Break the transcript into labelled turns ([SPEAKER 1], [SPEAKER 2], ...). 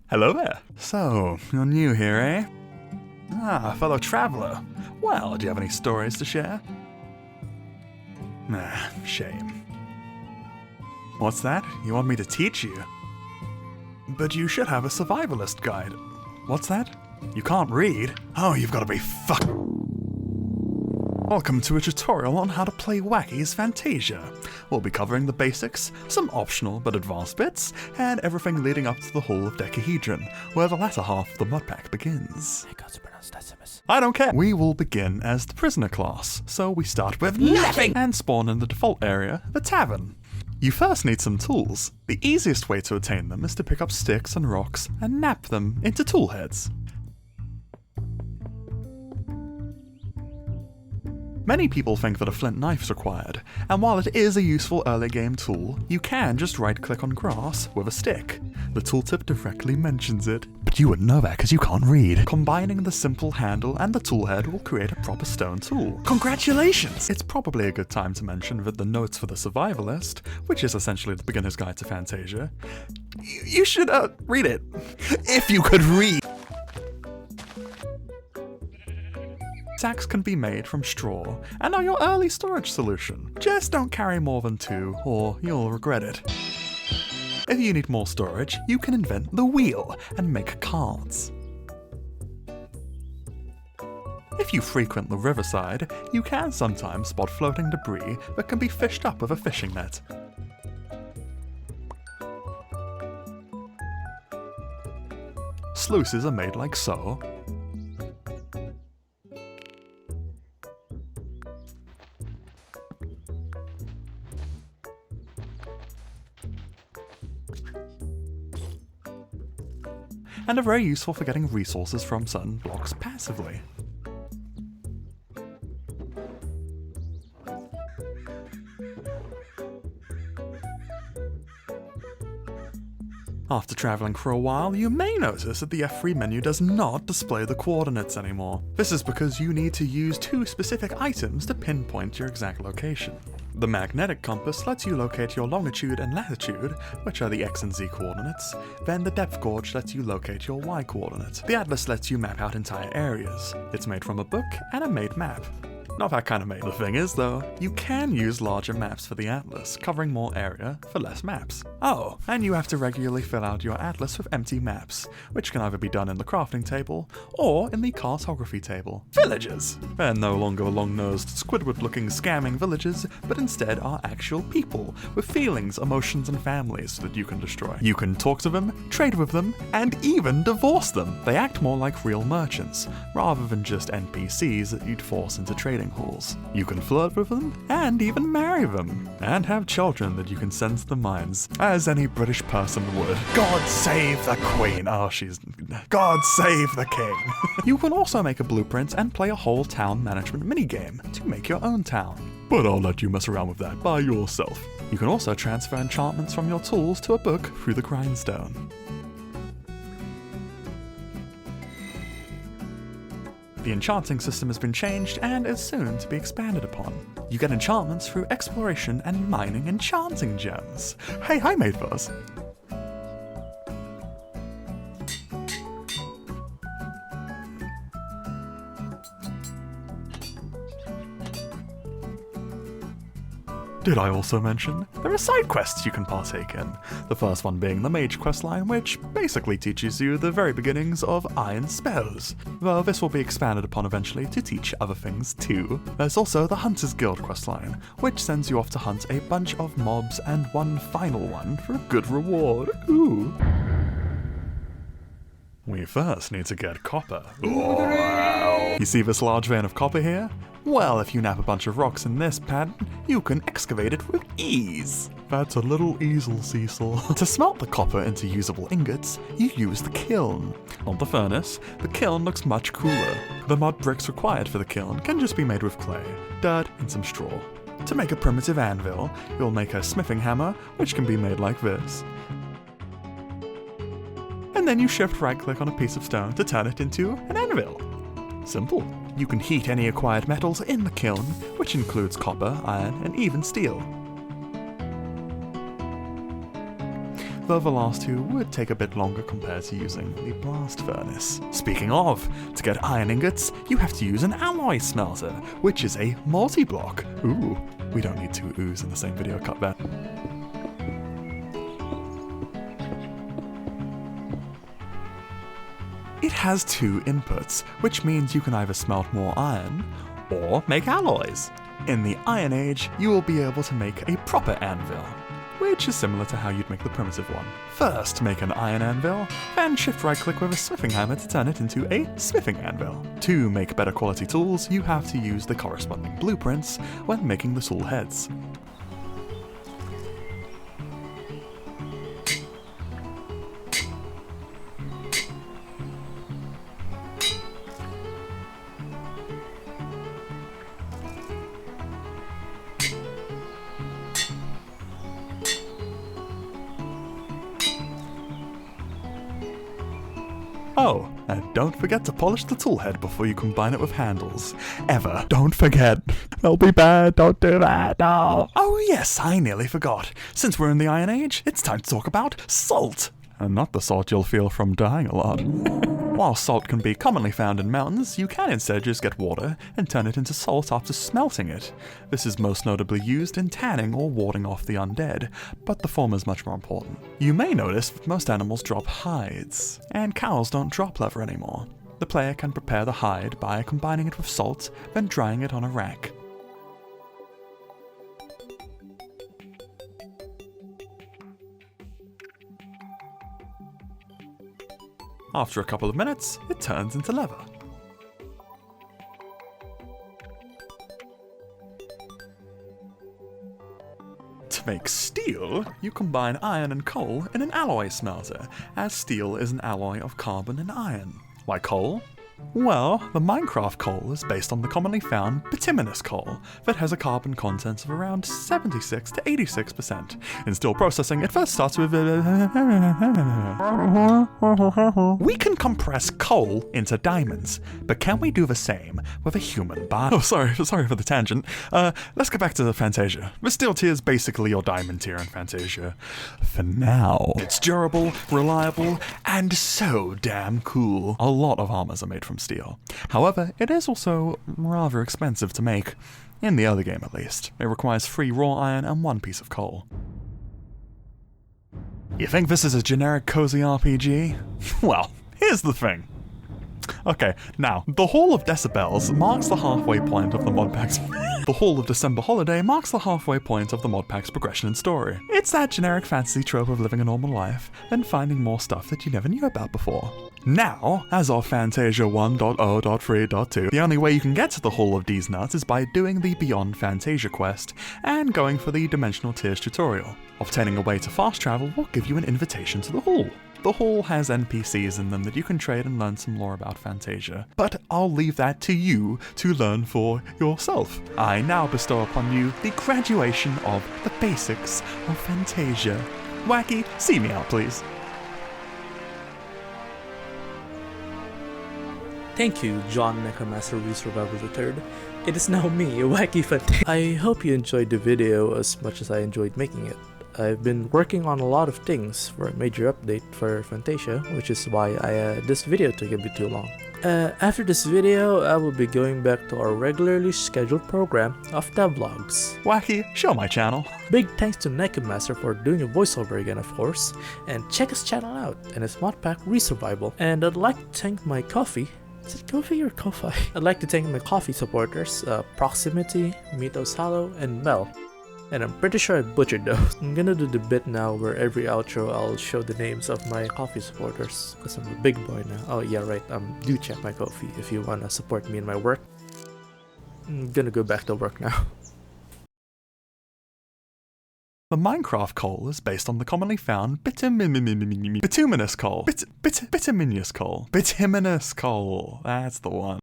[SPEAKER 1] Hello there. So, you're new here, eh? Ah, fellow traveler. Well, do you have any stories to share? Ah, shame. What's that? You want me to teach you? But you should have a survivalist guide. What's that? You can't read? Oh, you've got to be Welcome to a tutorial on how to play Waccy's Fantasia. We'll be covering the basics, some optional but advanced bits, and everything leading up to the Hall of Decahedron, where the latter half of the modpack begins. I don't care. We will begin as the prisoner class, so we start with nothing and spawn in the default area, the tavern. You first need some tools. The easiest way to attain them is to pick up sticks and rocks and nap them into tool heads. Many people think that a flint knife is required, and while it is a useful early game tool, you can just right click on grass with a stick. The tooltip directly mentions it, but you wouldn't know that because you can't read. Combining the simple handle and the tool head will create a proper stone tool. Congratulations! It's probably a good time to mention that the notes for the survivalist, which is essentially the beginner's guide to Fantasia, you should read it. If you could read! Sacks can be made from straw and are your early storage solution. Just don't carry more than 2 or you'll regret it. If you need more storage, you can invent the wheel and make carts. If you frequent the riverside, you can sometimes spot floating debris that can be fished up with a fishing net. Sluices are made like so. And are very useful for getting resources from certain blocks passively. After traveling for a while, you may notice that the F3 menu does not display the coordinates anymore. This is because you need to use 2 specific items to pinpoint your exact location. The magnetic compass lets you locate your longitude and latitude, which are the X and Z coordinates. Then the depth gauge lets you locate your Y coordinate. The atlas lets you map out entire areas. It's made from a book and a made map. Not that kind of made. The thing is though, you can use larger maps for the atlas, covering more area for less maps. Oh, and you have to regularly fill out your atlas with empty maps, which can either be done in the crafting table, or in the cartography table. Villagers! They're no longer long-nosed, Squidward-looking scamming villagers, but instead are actual people, with feelings, emotions, and families that you can destroy. You can talk to them, trade with them, and even divorce them. They act more like real merchants, rather than just NPCs that you'd force into trading halls. You can flirt with them, and even marry them, and have children that you can send to the mines, as any British person would. God save the Queen! Oh, God save the King! You can also make a blueprint and play a whole town management minigame to make your own town. But I'll let you mess around with that by yourself. You can also transfer enchantments from your tools to a book through the grindstone. The enchanting system has been changed and is soon to be expanded upon. You get enchantments through exploration and mining enchanting gems. Hey, I made those. Did I also mention? There are side quests you can partake in. The first one being the Mage questline, which basically teaches you the very beginnings of iron spells, though this will be expanded upon eventually to teach other things too. There's also the Hunter's Guild questline, which sends you off to hunt a bunch of mobs and one final one for a good reward. Ooh. We first need to get copper. Wow. You see this large vein of copper here? Well, if you nap a bunch of rocks in this pattern, you can excavate it with ease. That's a little easel, Cecil. To smelt the copper into usable ingots, you use the kiln. On the furnace, the kiln looks much cooler. The mud bricks required for the kiln can just be made with clay, dirt, and some straw. To make a primitive anvil, you'll make a smithing hammer, which can be made like this. And then you shift right-click on a piece of stone to turn it into an anvil. Simple. You can heat any acquired metals in the kiln, which includes copper, iron, and even steel. though the last two would take a bit longer compared to using the blast furnace. Speaking of, to get iron ingots, you have to use an alloy smelter, which is a multi-block. Ooh, we don't need two oohs in the same video, cut that. It has two inputs, which means you can either smelt more iron, or make alloys. In the Iron Age, you will be able to make a proper anvil, which is similar to how you'd make the primitive one. First, make an iron anvil, then shift right click with a smithing hammer to turn it into a smithing anvil. To make better quality tools, you have to use the corresponding blueprints when making the tool heads. Oh, and don't forget to polish the tool head before you combine it with handles. Ever. Don't forget. They'll be bad, don't do that, no. Oh yes, I nearly forgot. Since we're in the Iron Age, it's time to talk about salt. And not the salt you'll feel from dying a lot. While salt can be commonly found in mountains, you can instead just get water and turn it into salt after smelting it. This is most notably used in tanning or warding off the undead, but the former is much more important. You may notice that most animals drop hides, and cows don't drop leather anymore. The player can prepare the hide by combining it with salt, then drying it on a rack. After a couple of minutes, it turns into leather. To make steel, you combine iron and coal in an alloy smelter, as steel is an alloy of carbon and iron. Why coal? Well, the Minecraft coal is based on the commonly found bituminous coal that has a carbon content of around 76 to 86%. In steel processing, it first starts with We can compress coal into diamonds, but can we do the same with a human body? Oh, sorry for the tangent. Let's get back to the Fantasia. The steel tier is basically your diamond tier in Fantasia. For now, it's durable, reliable, and so damn cool. A lot of armors are made from steel. However, it is also rather expensive to make. In the other game at least. It requires 3 raw iron and 1 piece of coal. You think this is a generic cozy RPG? Well, here's the thing. Okay, now, the Hall of Decibels marks the halfway point of the modpack's The Hall of December Holiday marks the halfway point of the modpack's progression and story. It's that generic fantasy trope of living a normal life, then finding more stuff that you never knew about before. Now, as of Fantasia 1.0.3.2, the only way you can get to the Hall of These Nuts is by doing the Beyond Fantasia quest, and going for the Dimensional Tiers tutorial. Obtaining a way to fast travel will give you an invitation to the Hall. The Hall has NPCs in them that you can trade and learn some lore about Fantasia, but I'll leave that to you to learn for yourself. I now bestow upon you the graduation of the basics of Fantasia. Waccyy, see me out, please.
[SPEAKER 2] Thank you, John Necromancer Survival III. It is now me, Waccyy Fantasia. I hope you enjoyed the video as much as I enjoyed making it. I've been working on a lot of things for a major update for Fantasia, which is why this video took a bit too long. After this video, I will be going back to our regularly scheduled program of devlogs.
[SPEAKER 1] Waccyy, show my channel.
[SPEAKER 2] Big thanks to Necromancer for doing a voiceover again, of course, and check his channel out and his modpack Resurvival. And I'd like to thank my coffee. Is it coffee or Ko-Fi? I'd like to thank my coffee supporters, Proximity, Mythos Hollow, and Mel. And I'm pretty sure I butchered those. I'm gonna do the bit now where every outro I'll show the names of my coffee supporters, because I'm a big boy now. Oh yeah, right, do check my coffee if you wanna support me in my work. I'm gonna go back to work now.
[SPEAKER 1] The Minecraft coal is based on the commonly found bituminous coal. Bituminous coal. Bituminous coal. That's the one.